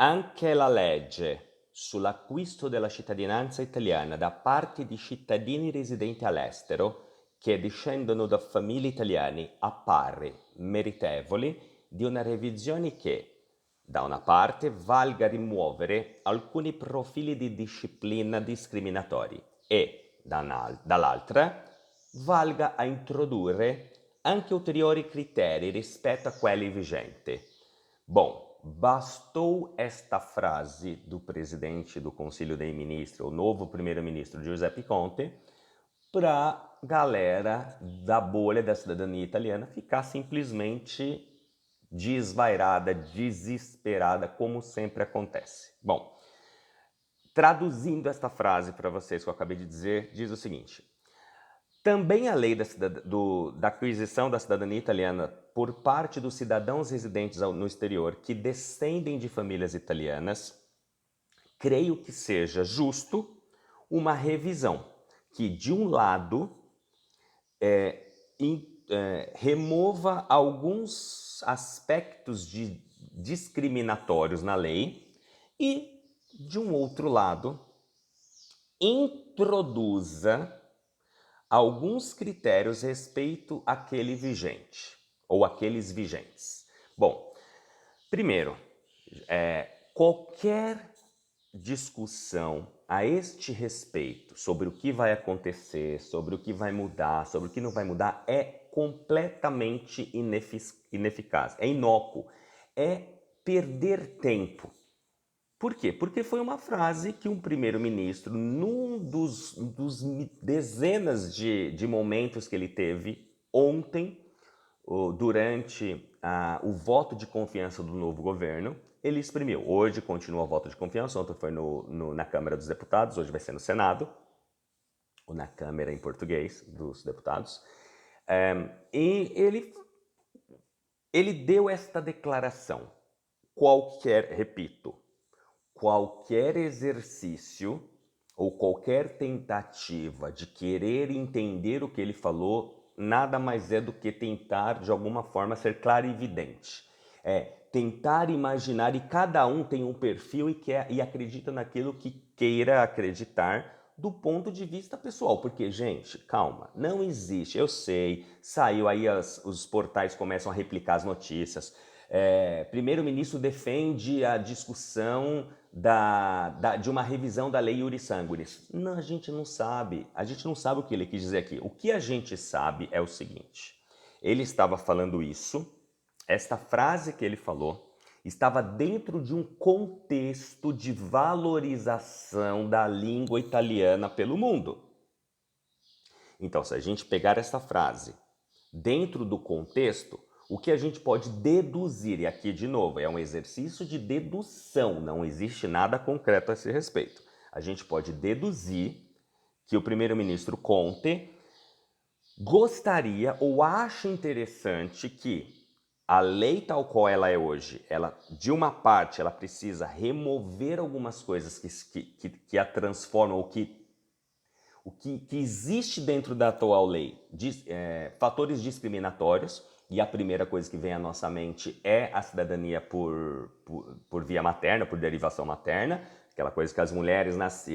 Anche la legge sull'acquisto della cittadinanza italiana da parte di cittadini residenti all'estero che discendono da famiglie italiane appare meritevole di una revisione che, da una parte, valga a rimuovere alcuni profili di disciplina discriminatori e, dall'altra, valga a introdurre anche ulteriori criteri rispetto a quelli vigenti. Bom, bastou esta frase do presidente do Conselho dei Ministros, o novo primeiro-ministro Giuseppe Conte, para a galera da bolha da cidadania italiana ficar simplesmente desvairada, desesperada, como sempre acontece. Bom, traduzindo esta frase para vocês que eu acabei de dizer, diz o seguinte: também a lei da aquisição da cidadania italiana por parte dos cidadãos residentes no exterior que descendem de famílias italianas, creio que seja justo uma revisão que, de um lado, remova alguns aspectos discriminatórios na lei e, de um outro lado, introduza alguns critérios respeito àquele vigente, ou aqueles vigentes. Bom, primeiro, qualquer discussão a este respeito sobre o que vai acontecer, sobre o que vai mudar, sobre o que não vai mudar, é completamente ineficaz, é inócuo, é perder tempo. Por quê? Porque foi uma frase que um primeiro-ministro, num dos dezenas de momentos que ele teve ontem, durante o voto de confiança do novo governo, ele exprimiu. Hoje continua o voto de confiança, ontem foi na Câmara dos Deputados, hoje vai ser no Senado, ou na Câmara em português dos deputados. E ele deu esta declaração. Qualquer exercício ou qualquer tentativa de querer entender o que ele falou nada mais é do que tentar, de alguma forma, ser clarividente. É tentar imaginar, e cada um tem um perfil e acredita naquilo que queira acreditar do ponto de vista pessoal. Porque, gente, calma, não existe, eu sei, saiu aí, os portais começam a replicar as notícias. Primeiro-ministro defende a discussão de uma revisão da lei Iuris Sanguinis. Não, a gente não sabe o que ele quis dizer aqui. O que a gente sabe é o seguinte: ele estava falando isso, esta frase que ele falou estava dentro de um contexto de valorização da língua italiana pelo mundo. Então, se a gente pegar essa frase dentro do contexto, o que a gente pode deduzir, e aqui de novo, é um exercício de dedução, não existe nada concreto a esse respeito. A gente pode deduzir que o primeiro-ministro Conte gostaria ou acha interessante que a lei tal qual ela é hoje, de uma parte, ela precisa remover algumas coisas que a transformam, o que existe dentro da atual lei, fatores discriminatórios, e a primeira coisa que vem à nossa mente é a cidadania por via materna, por derivação materna, aquela coisa que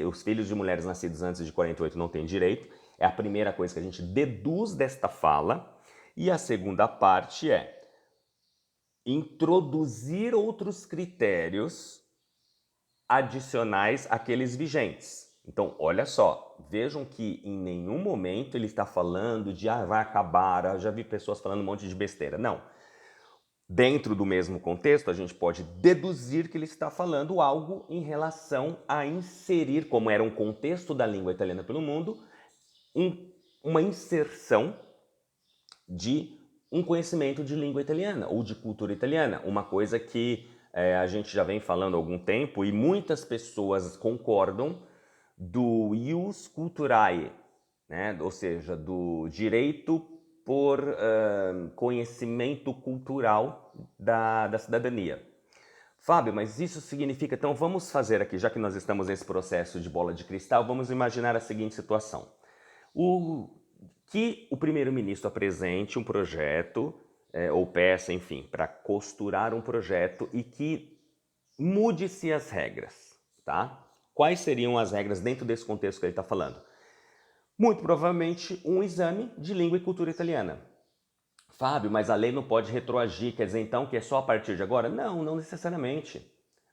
os filhos de mulheres nascidos antes de 48 não têm direito, é a primeira coisa que a gente deduz desta fala, e a segunda parte é introduzir outros critérios adicionais àqueles vigentes. Então, olha só, vejam que em nenhum momento ele está falando de vai acabar, já vi pessoas falando um monte de besteira. Não. Dentro do mesmo contexto, a gente pode deduzir que ele está falando algo em relação a inserir, como era um contexto da língua italiana pelo mundo, uma inserção de um conhecimento de língua italiana ou de cultura italiana, uma coisa que a gente já vem falando há algum tempo e muitas pessoas concordam do ius culturae, né? Ou seja, do direito por conhecimento cultural da cidadania. Fábio, mas isso significa... Então vamos fazer aqui, já que nós estamos nesse processo de bola de cristal, vamos imaginar a seguinte situação. Que o primeiro-ministro apresente um projeto, ou peça, enfim, para costurar um projeto e que mude-se as regras, tá? Quais seriam as regras dentro desse contexto que ele está falando? Muito provavelmente um exame de língua e cultura italiana. Fábio, mas a lei não pode retroagir, quer dizer então que é só a partir de agora? Não, não necessariamente.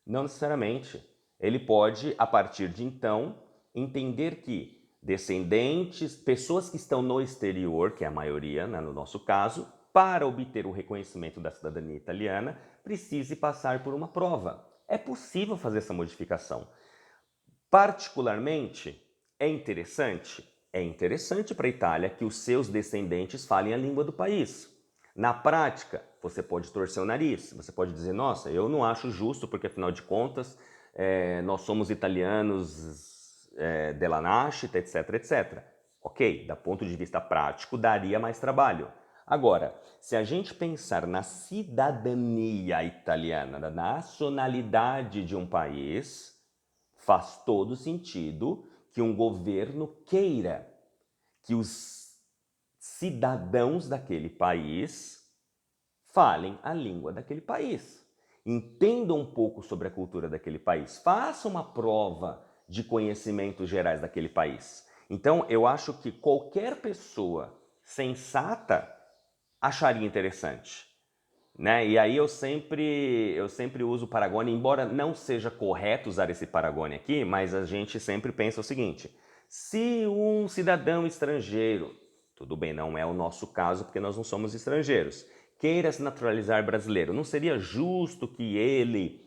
Não necessariamente. Ele pode, a partir de então, entender que descendentes, pessoas que estão no exterior, que é a maioria, né, no nosso caso, para obter o reconhecimento da cidadania italiana, precise passar por uma prova. É possível fazer essa modificação. Particularmente, é interessante? É interessante para a Itália que os seus descendentes falem a língua do país. Na prática, você pode torcer o nariz, você pode dizer, nossa, eu não acho justo, porque afinal de contas, nós somos italianos della nascita, etc, etc. Ok, da ponto de vista prático, daria mais trabalho. Agora, se a gente pensar na cidadania italiana, na nacionalidade de um país, faz todo sentido que um governo queira que os cidadãos daquele país falem a língua daquele país. Entendam um pouco sobre a cultura daquele país. Façam uma prova de conhecimentos gerais daquele país. Então, eu acho que qualquer pessoa sensata acharia interessante. Né? E aí eu sempre uso o Paragone, embora não seja correto usar esse Paragone aqui, mas a gente sempre pensa o seguinte, se um cidadão estrangeiro, tudo bem, não é o nosso caso porque nós não somos estrangeiros, queira se naturalizar brasileiro, não seria justo que ele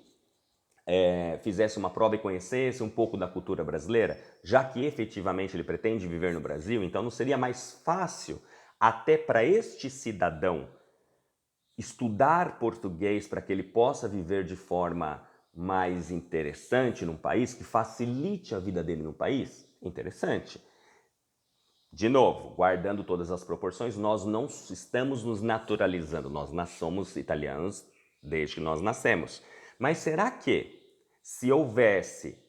fizesse uma prova e conhecesse um pouco da cultura brasileira, já que efetivamente ele pretende viver no Brasil, então não seria mais fácil até para este cidadão estudar português para que ele possa viver de forma mais interessante num país, que facilite a vida dele no país? Interessante. De novo, guardando todas as proporções, nós não estamos nos naturalizando, nós somos italianos desde que nós nascemos. Mas será que, se houvesse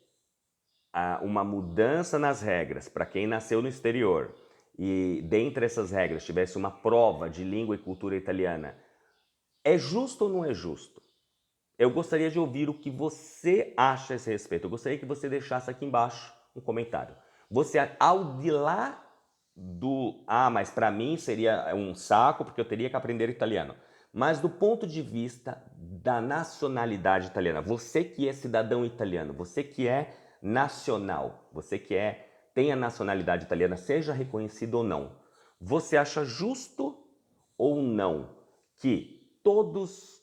uma mudança nas regras para quem nasceu no exterior e dentre essas regras tivesse uma prova de língua e cultura italiana, é justo ou não é justo? Eu gostaria de ouvir o que você acha a esse respeito. Eu gostaria que você deixasse aqui embaixo um comentário. Você, ao de lá do... mas para mim seria um saco porque eu teria que aprender italiano. Mas do ponto de vista da nacionalidade italiana, você que é cidadão italiano, você que é nacional, você que tem a nacionalidade italiana, seja reconhecido ou não, você acha justo ou não que todos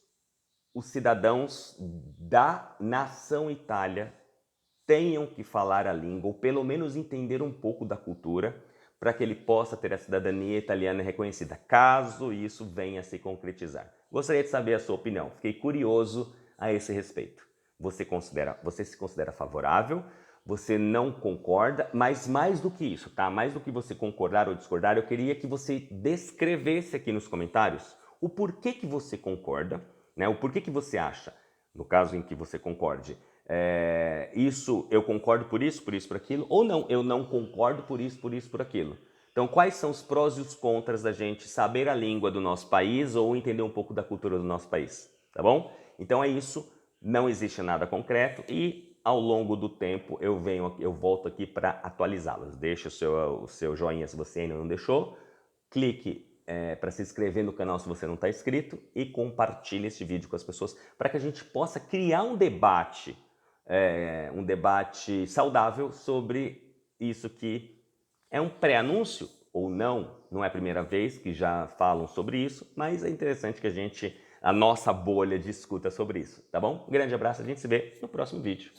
os cidadãos da nação Itália tenham que falar a língua, ou pelo menos entender um pouco da cultura, para que ele possa ter a cidadania italiana reconhecida, caso isso venha a se concretizar. Gostaria de saber a sua opinião, fiquei curioso a esse respeito. Você se considera favorável? Você não concorda? Mas mais do que isso, tá? Mais do que você concordar ou discordar, eu queria que você descrevesse aqui nos comentários o porquê que você concorda, né? O porquê que você acha, no caso em que você concorde, isso eu concordo por isso, por aquilo, ou não, eu não concordo por isso, por aquilo. Então, quais são os prós e os contras da gente saber a língua do nosso país ou entender um pouco da cultura do nosso país, tá bom? Então é isso, não existe nada concreto e ao longo do tempo eu volto aqui para atualizá-las. Deixa o seu joinha se você ainda não deixou, clique para se inscrever no canal se você não está inscrito e compartilhe esse vídeo com as pessoas para que a gente possa criar um debate saudável sobre isso que é um pré-anúncio ou não, não é a primeira vez que já falam sobre isso, mas é interessante que a nossa bolha discuta sobre isso, tá bom? Um grande abraço, a gente se vê no próximo vídeo.